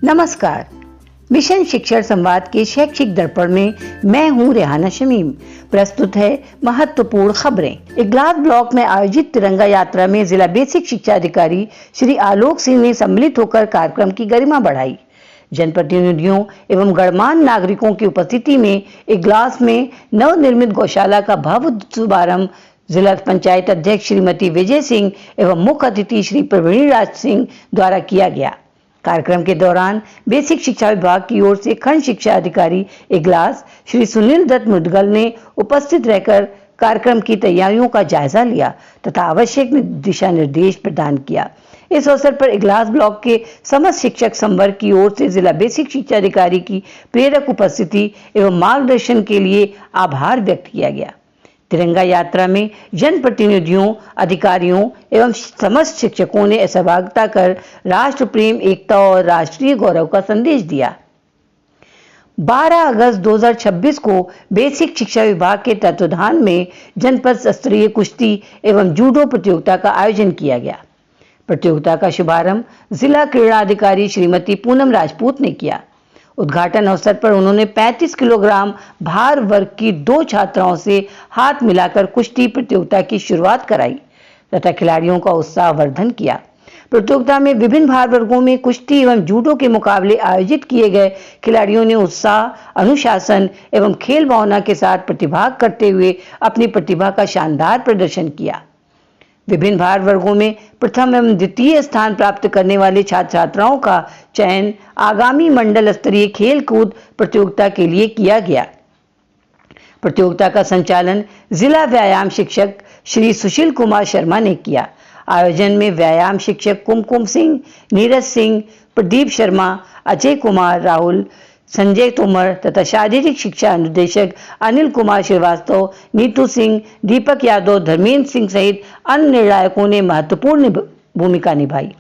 नमस्कार। मिशन शिक्षण संवाद के शैक्षिक दर्पण में मैं हूं रेहाना शमीम। प्रस्तुत है महत्वपूर्ण खबरें। इगलास ब्लॉक में आयोजित तिरंगा यात्रा में जिला बेसिक शिक्षा अधिकारी श्री आलोक सिंह ने सम्मिलित होकर कार्यक्रम की गरिमा बढ़ाई। जनप्रतिनिधियों एवं गणमान्य नागरिकों की उपस्थिति में इगलास में नवनिर्मित गौशाला का भव्य शुभारंभ जिला पंचायत अध्यक्ष श्रीमती विजय सिंह एवं मुख्य अतिथि श्री प्रवीण राज सिंह द्वारा किया गया। कार्यक्रम के दौरान बेसिक शिक्षा विभाग की ओर से खंड शिक्षा अधिकारी इगलास श्री सुनील दत्त मुदगल ने उपस्थित रहकर कार्यक्रम की तैयारियों का जायजा लिया तथा आवश्यक दिशा निर्देश प्रदान किया। इस अवसर पर इगलास ब्लॉक के समस्त शिक्षक संवर्ग की ओर से जिला बेसिक शिक्षा अधिकारी की प्रेरक उपस्थिति एवं मार्गदर्शन के लिए आभार व्यक्त किया गया। तिरंगा यात्रा में जनप्रतिनिधियों, अधिकारियों एवं समस्त शिक्षकों ने सहभागिता कर राष्ट्र प्रेम, एकता और राष्ट्रीय गौरव का संदेश दिया। 12 अगस्त 2026 को बेसिक शिक्षा विभाग के तत्वाधान में जनपद स्तरीय कुश्ती एवं जूडो प्रतियोगिता का आयोजन किया गया। प्रतियोगिता का शुभारंभ जिला क्रीड़ा अधिकारी श्रीमती पूनम राजपूत ने किया। उद्घाटन अवसर पर उन्होंने 35 किलोग्राम भार वर्ग की 2 छात्राओं से हाथ मिलाकर कुश्ती प्रतियोगिता की शुरुआत कराई तथा खिलाड़ियों का उत्साहवर्धन किया। प्रतियोगिता में विभिन्न भार वर्गों में कुश्ती एवं जूडो के मुकाबले आयोजित किए गए। खिलाड़ियों ने उत्साह, अनुशासन एवं खेल भावना के साथ प्रतिभाग करते हुए अपनी प्रतिभा का शानदार प्रदर्शन किया। विभिन्न भार वर्गों में प्रथम एवं द्वितीय स्थान प्राप्त करने वाले छात्र छात्राओं का चयन आगामी मंडल स्तरीय खेल कूद प्रतियोगिता के लिए किया गया। प्रतियोगिता का संचालन जिला व्यायाम शिक्षक श्री सुशील कुमार शर्मा ने किया। आयोजन में व्यायाम शिक्षक कुमकुम सिंह, नीरज सिंह, प्रदीप शर्मा, अजय कुमार, राहुल, संजय तोमर तथा शारीरिक शिक्षा अनुदेशक अनिल कुमार श्रीवास्तव, नीतू सिंह, दीपक यादव, धर्मेंद्र सिंह सहित अन्य निर्णायकों ने महत्वपूर्ण भूमिका निभाई।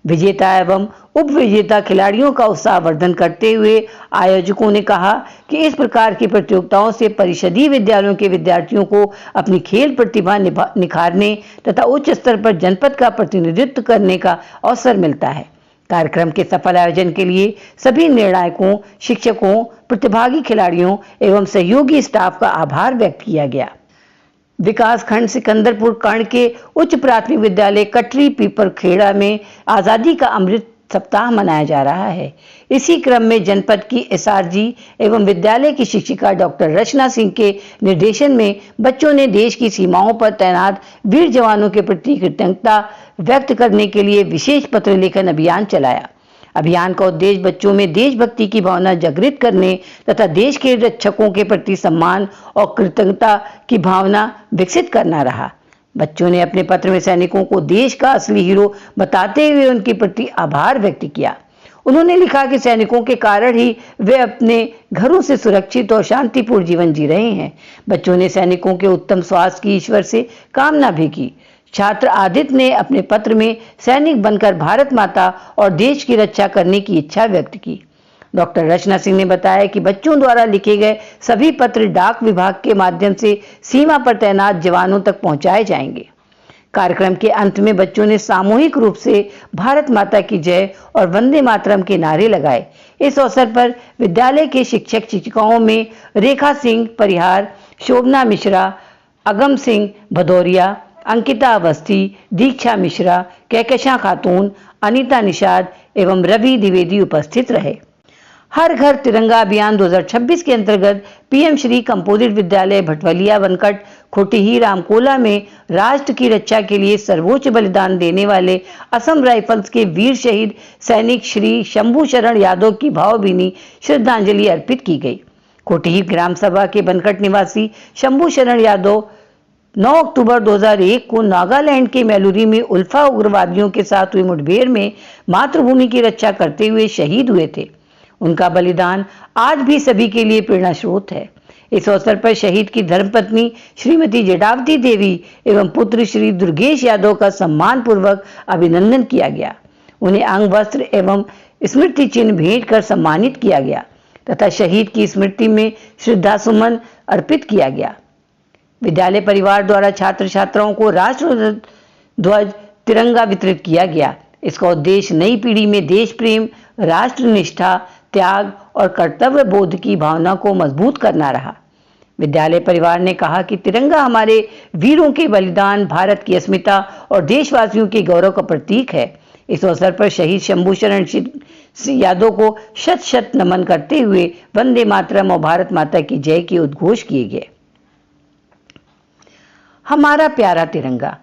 विजेता एवं उप विजेता खिलाड़ियों का उत्साहवर्धन करते हुए आयोजकों ने कहा कि इस प्रकार की प्रतियोगिताओं से परिषदीय विद्यालयों के विद्यार्थियों को अपनी खेल प्रतिभा निखारने तथा उच्च स्तर पर जनपद का प्रतिनिधित्व करने का अवसर मिलता है। कार्यक्रम के सफल आयोजन के लिए सभी निर्णायकों, शिक्षकों, प्रतिभागी खिलाड़ियों एवं सहयोगी स्टाफ का आभार व्यक्त किया गया। विकास खंड सिकंदरपुर कर्ण के उच्च प्राथमिक विद्यालय कटरी पीपरखेड़ा में आज़ादी का अमृत सप्ताह मनाया जा रहा है। इसी क्रम में जनपद की एसआरजी एवं विद्यालय की शिक्षिका डॉक्टर रचना सिंह के निर्देशन में बच्चों ने देश की सीमाओं पर तैनात वीर जवानों के प्रति कृतज्ञता व्यक्त करने के लिए विशेष पत्र लेखन अभियान चलाया। अभियान का उद्देश्य बच्चों में देशभक्ति की भावना जागृत करने तथा देश के रक्षकों के प्रति सम्मान और कृतज्ञता की भावना विकसित करना रहा। बच्चों ने अपने पत्र में सैनिकों को देश का असली हीरो बताते हुए उनके प्रति आभार व्यक्त किया। उन्होंने लिखा कि सैनिकों के कारण ही वे अपने घरों से सुरक्षित और शांतिपूर्ण जीवन जी रहे हैं। बच्चों ने सैनिकों के उत्तम स्वास्थ्य की ईश्वर से कामना भी की। छात्र आदित्य ने अपने पत्र में सैनिक बनकर भारत माता और देश की रक्षा करने की इच्छा व्यक्त की। डॉक्टर रचना सिंह ने बताया कि बच्चों द्वारा लिखे गए सभी पत्र डाक विभाग के माध्यम से सीमा पर तैनात जवानों तक पहुंचाए जाएंगे। कार्यक्रम के अंत में बच्चों ने सामूहिक रूप से भारत माता की जय और वंदे मातरम के नारे लगाए। इस अवसर पर विद्यालय के शिक्षक शिक्षिकाओं में रेखा सिंह परिहार, शोभना मिश्रा, अगम सिंह भदौरिया, अंकिता अवस्थी, दीक्षा मिश्रा, कहकशां खातून, अनीता निषाद एवं रवि द्विवेदी उपस्थित रहे। हर घर तिरंगा अभियान 2026 के अंतर्गत पीएम श्री कंपोजिट विद्यालय भटवलिया वनकट खोटिही रामकोला में राष्ट्र की रक्षा के लिए सर्वोच्च बलिदान देने वाले असम राइफल्स के वीर शहीद सैनिक श्री शंभू शरण यादव की भावभीनी श्रद्धांजलि अर्पित की गई। खोटिही ग्राम सभा के बनकट निवासी शंभू शरण यादव 9 अक्टूबर 2001 को नागालैंड के मैलुरी में उल्फा उग्रवादियों के साथ हुई मुठभेड़ में मातृभूमि की रक्षा करते हुए शहीद हुए थे। उनका बलिदान आज भी सभी के लिए प्रेरणा स्रोत है। इस अवसर पर शहीद की धर्मपत्नी श्रीमती जडावती देवी एवं पुत्र श्री दुर्गेश यादव का सम्मान पूर्वक अभिनंदन किया गया। उन्हें अंग वस्त्र एवं स्मृति चिन्ह भेंट कर सम्मानित किया गया तथा शहीद की स्मृति में श्रद्धा सुमन अर्पित किया गया। विद्यालय परिवार द्वारा छात्र छात्राओं को राष्ट्र ध्वज तिरंगा वितरित किया गया। इसका उद्देश्य नई पीढ़ी में देश प्रेम, राष्ट्र निष्ठा, त्याग और कर्तव्य बोध की भावना को मजबूत करना रहा। विद्यालय परिवार ने कहा कि तिरंगा हमारे वीरों के बलिदान, भारत की अस्मिता और देशवासियों के गौरव का प्रतीक है। इस अवसर पर शहीद शंभू शरण यादव को शत शत नमन करते हुए वंदे मातरम और भारत माता की जय के उद्घोष किए गए। हमारा प्यारा तिरंगा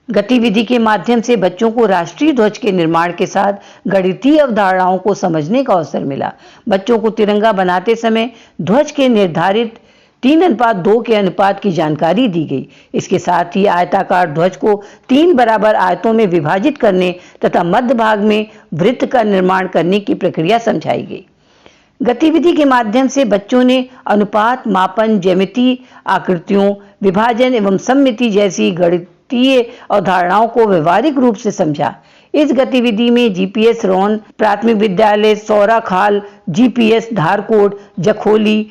गतिविधि के माध्यम से बच्चों को राष्ट्रीय ध्वज के निर्माण के साथ गणितीय अवधारणाओं को समझने का अवसर मिला। बच्चों को तिरंगा बनाते समय ध्वज के निर्धारित 3:2 के अनुपात की जानकारी दी गई। इसके साथ ही आयताकार ध्वज को 3 बराबर आयतों में विभाजित करने तथा मध्य भाग में वृत्त का निर्माण करने की प्रक्रिया समझाई गई। गतिविधि के माध्यम से बच्चों ने अनुपात, मापन, ज्यामितीय आकृतियों, विभाजन एवं सममिति जैसी गणितीय अवधारणाओं को व्यवहारिक रूप से समझा। इस गतिविधि में जीपीएस रोन प्राथमिक विद्यालय सौराखाल, जीपीएस धारकोट जखोली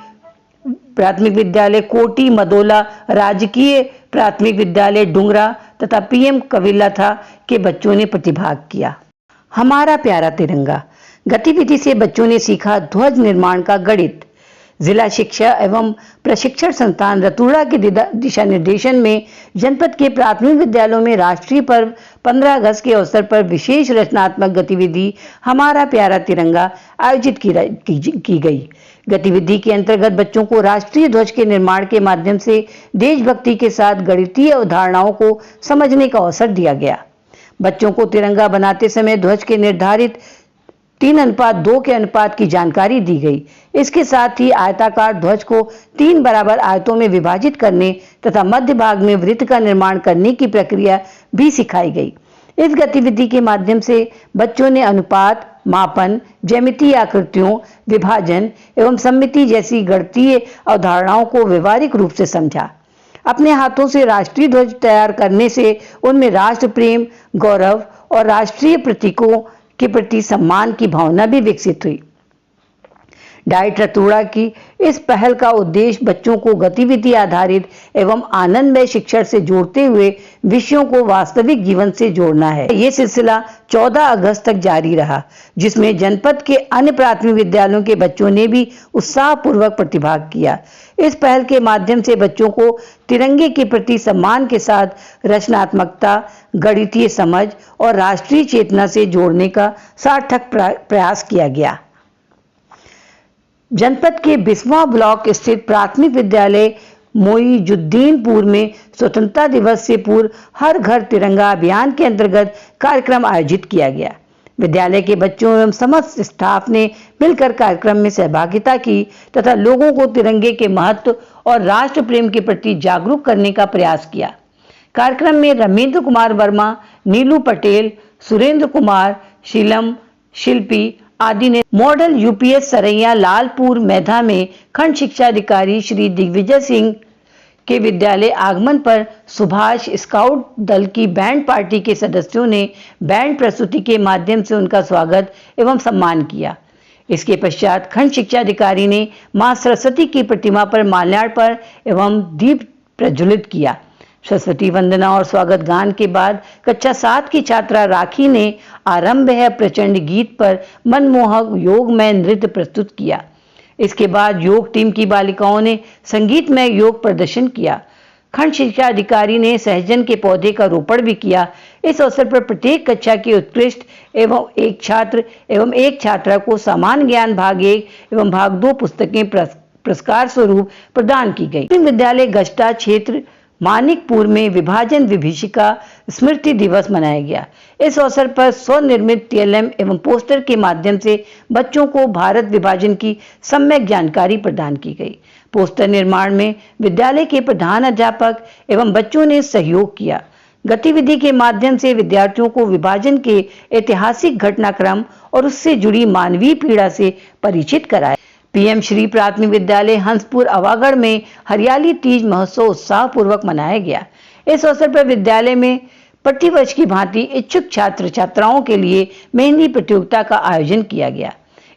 प्राथमिक विद्यालय कोटी मदोला, राजकीय प्राथमिक विद्यालय डुंगरा तथा पीएम कविला था के बच्चों ने प्रतिभाग किया। हमारा प्यारा तिरंगा गतिविधि से बच्चों ने सीखा ध्वज निर्माण का गणित। जिला शिक्षा एवं प्रशिक्षण संस्थान रतूड़ा के दिशा निर्देशन में जनपद के प्राथमिक विद्यालयों में राष्ट्रीय पर्व 15 अगस्त के अवसर पर विशेष रचनात्मक गतिविधि हमारा प्यारा तिरंगा आयोजित की गई। गतिविधि के अंतर्गत बच्चों को राष्ट्रीय ध्वज के निर्माण के माध्यम से देशभक्ति के साथ गणितीय अवधारणाओं को समझने का अवसर दिया गया। बच्चों को तिरंगा बनाते समय ध्वज के निर्धारित 3:2 के अनुपात की जानकारी दी गई। इसके साथ ही आयताकार ध्वज को 3 बराबर आयतों में विभाजित करने तथा मध्य भाग में वृत्त का निर्माण करने की प्रक्रिया भी सिखाई गई। इस गतिविधि के माध्यम से बच्चों ने अनुपात, मापन, ज्यामितीय आकृतियों, विभाजन एवं सममिति जैसी गणितीय अवधारणाओं को व्यवहारिक रूप से समझा। अपने हाथों से राष्ट्रीय ध्वज तैयार करने से उनमें राष्ट्र प्रेम, गौरव और राष्ट्रीय प्रतीकों के प्रति सम्मान की भावना भी विकसित हुई। डाइट रतूड़ा की इस पहल का उद्देश्य बच्चों को गतिविधि आधारित एवं आनंदमय शिक्षा से जोड़ते हुए विषयों को वास्तविक जीवन से जोड़ना है। ये सिलसिला 14 अगस्त तक जारी रहा, जिसमें जनपद के अन्य प्राथमिक विद्यालयों के बच्चों ने भी उत्साहपूर्वक प्रतिभाग किया। इस पहल के माध्यम से बच्चों को तिरंगे के प्रति सम्मान के साथ रचनात्मकता, गणितीय समझ और राष्ट्रीय चेतना से जोड़ने का सार्थक प्रयास किया गया। जनपद के बिस्वा ब्लॉक स्थित प्राथमिक विद्यालय मोइजुद्दीनपुर में स्वतंत्रता दिवस से पूर्व हर घर तिरंगा अभियान के अंतर्गत कार्यक्रम आयोजित किया गया। विद्यालय के बच्चों एवं समस्त स्टाफ ने मिलकर कार्यक्रम में सहभागिता की तथा लोगों को तिरंगे के महत्व और राष्ट्र प्रेम के प्रति जागरूक करने का प्रयास किया। कार्यक्रम में रमेंद्र कुमार वर्मा, नीलू पटेल, सुरेंद्र कुमार, शीलम, शिल्पी आदि ने मॉडल यूपीएस सरैया लालपुर मैधा में खंड शिक्षा अधिकारी श्री दिग्विजय सिंह के विद्यालय आगमन पर सुभाष स्काउट दल की बैंड पार्टी के सदस्यों ने बैंड प्रस्तुति के माध्यम से उनका स्वागत एवं सम्मान किया। इसके पश्चात खंड शिक्षा अधिकारी ने मां सरस्वती की प्रतिमा पर माल्यार्पण एवं दीप प्रज्वलित किया। सरस्वती वंदना और स्वागत गान के बाद कक्षा 7 की छात्रा राखी ने आरंभ है प्रचंड गीत पर मनमोहक योगमय नृत्य प्रस्तुत किया। इसके बाद योग टीम की बालिकाओं ने संगीतमय योग प्रदर्शन किया। खंड शिक्षा अधिकारी ने सहजन के पौधे का रोपण भी किया। इस अवसर पर प्रत्येक कक्षा के उत्कृष्ट एवं एक छात्र एवं एक छात्रा को सामान्य ज्ञान भाग 1 एवं भाग 2 पुस्तकें पुरस्कार स्वरूप प्रदान की गई। विद्यालय गस्टा क्षेत्र मानिकपुर में विभाजन विभीषिका स्मृति दिवस मनाया गया। इस अवसर पर स्वनिर्मित टीएलएम एवं पोस्टर के माध्यम से बच्चों को भारत विभाजन की सम्यक जानकारी प्रदान की गई। पोस्टर निर्माण में विद्यालय के प्रधान अध्यापक एवं बच्चों ने सहयोग किया। गतिविधि के माध्यम से विद्यार्थियों को विभाजन के ऐतिहासिक घटनाक्रम और उससे जुड़ी मानवीय पीड़ा से परिचित कराया। पीएम श्री प्राथमिक विद्यालय हंसपुर अवागढ़ में हरियाली तीज महोत्सव उत्साहपूर्वक मनाया गया। इस अवसर पर विद्यालय में प्रतिवर्ष की भांति इच्छुक छात्र छात्राओं के लिए मेहंदी प्रतियोगिता का आयोजन किया गया।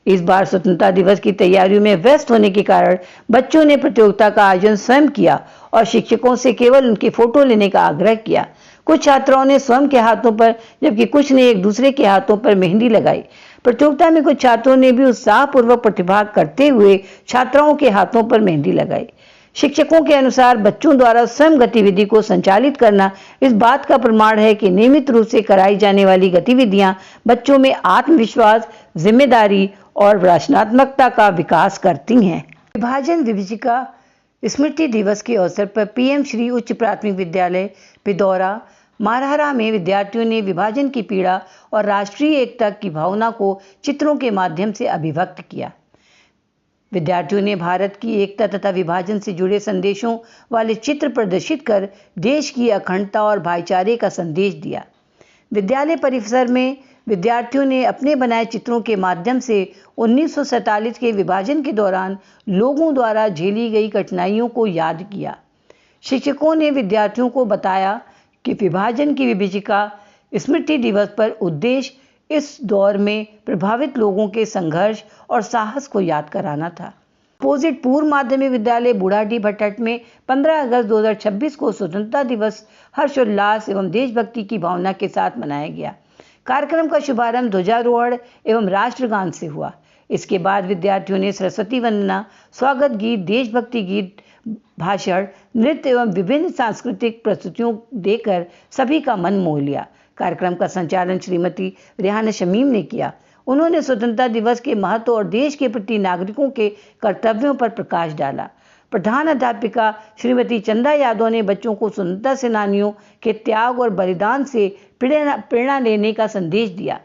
इस बार स्वतंत्रता दिवस की तैयारियों में व्यस्त होने के कारण बच्चों ने प्रतियोगिता का आयोजन स्वयं किया और शिक्षकों से केवल उनके फोटो लेने का आग्रह किया। कुछ छात्राओं ने स्वयं के हाथों पर जबकि कुछ ने एक दूसरे के हाथों पर मेहंदी लगाई। प्रतियोगिता में कुछ छात्रों ने भी उत्साहपूर्वक प्रतिभाग करते हुए छात्राओं के हाथों पर मेहंदी लगाई। शिक्षकों के अनुसार बच्चों द्वारा स्वयं गतिविधि को संचालित करना इस बात का प्रमाण है कि नियमित रूप से कराई जाने वाली गतिविधियां बच्चों में आत्मविश्वास, जिम्मेदारी और रचनात्मकता का विकास करती हैं। विभाजन विभजिका स्मृति दिवस के अवसर पर पीएम श्री उच्च प्राथमिक विद्यालय पिदौरा मारहरा में विद्यार्थियों ने विभाजन की पीड़ा और राष्ट्रीय एकता की भावना को चित्रों के माध्यम से अभिव्यक्त किया। विद्यार्थियों ने भारत की एकता तथा विभाजन से जुड़े संदेशों वाले चित्र प्रदर्शित कर देश की अखंडता और भाईचारे का संदेश दिया। विद्यालय परिसर में विद्यार्थियों ने अपने बनाए चित्रों के माध्यम से 1947 के विभाजन के दौरान लोगों द्वारा झेली गई कठिनाइयों को याद किया। शिक्षकों ने विद्यार्थियों को बताया कि विभाजन की विभजिका स्मृति दिवस पर उद्देश्य इस दौर में प्रभावित लोगों के संघर्ष और साहस को याद कराना था। अपोजिट पूर्व माध्यमिक विद्यालय बूढ़ाडी भट्टट में 15 अगस्त 2026 को स्वतंत्रता दिवस हर्षोल्लास एवं देशभक्ति की भावना के साथ मनाया गया। कार्यक्रम का शुभारंभ ध्वजारोहण एवं राष्ट्रगान से हुआ। इसके बाद विद्यार्थियों ने सरस्वती वंदना, स्वागत गीत, देशभक्ति गीत, भाषण, नृत्य एवं विभिन्न सांस्कृतिक प्रस्तुतियों देकर सभी का मन मोह लिया। कार्यक्रम का संचालन श्रीमती रेहाना शमीम ने किया। उन्होंने स्वतंत्रता दिवस के महत्व और देश के प्रति नागरिकों के कर्तव्यों पर प्रकाश डाला। प्रधान अध्यापिका श्रीमती चंदा यादव ने बच्चों को स्वतंत्रता सेनानियों के त्याग और बलिदान से प्रेरणा लेने का संदेश दिया।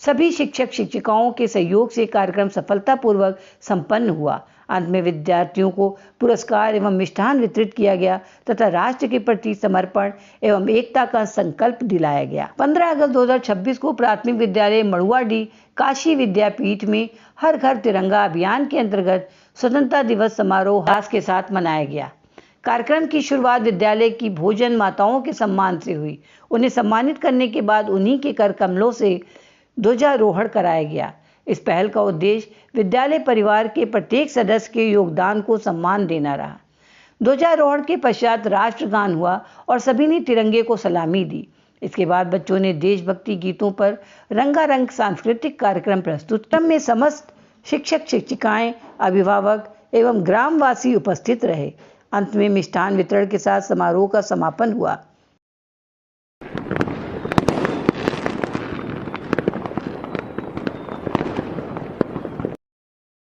सभी शिक्षक शिक्षिकाओं के सहयोग से कार्यक्रम सफलतापूर्वक संपन्न हुआ। अंत में विद्यार्थियों को पुरस्कार एवं मिष्ठान वितरित किया गया तथा राष्ट्र के प्रति समर्पण एवं एकता का संकल्प दिलाया गया। 15 अगस्त 2026 को प्राथमिक विद्यालय मड़ुआडी काशी विद्यापीठ में हर घर तिरंगा अभियान के अंतर्गत स्वतंत्रता दिवस समारोह हास के साथ मनाया गया। कार्यक्रम की शुरुआत विद्यालय की भोजन माताओं के सम्मान से हुई। उन्हें सम्मानित करने के बाद उन्हीं के कर कमलों से ध्वजारोहण कराया गया। इस पहल का उद्देश्य विद्यालय परिवार के प्रत्येक सदस्य के योगदान को सम्मान देना रहा। ध्वजारोहण के पश्चात राष्ट्रगान हुआ और सभी ने तिरंगे को सलामी दी। इसके बाद बच्चों ने देशभक्ति गीतों पर रंगारंग सांस्कृतिक कार्यक्रम प्रस्तुत। क्रम में समस्त शिक्षक शिक्षिकाएं, अभिभावक एवं ग्रामवासी उपस्थित रहे। अंत में मिष्ठान वितरण के साथ समारोह का समापन हुआ।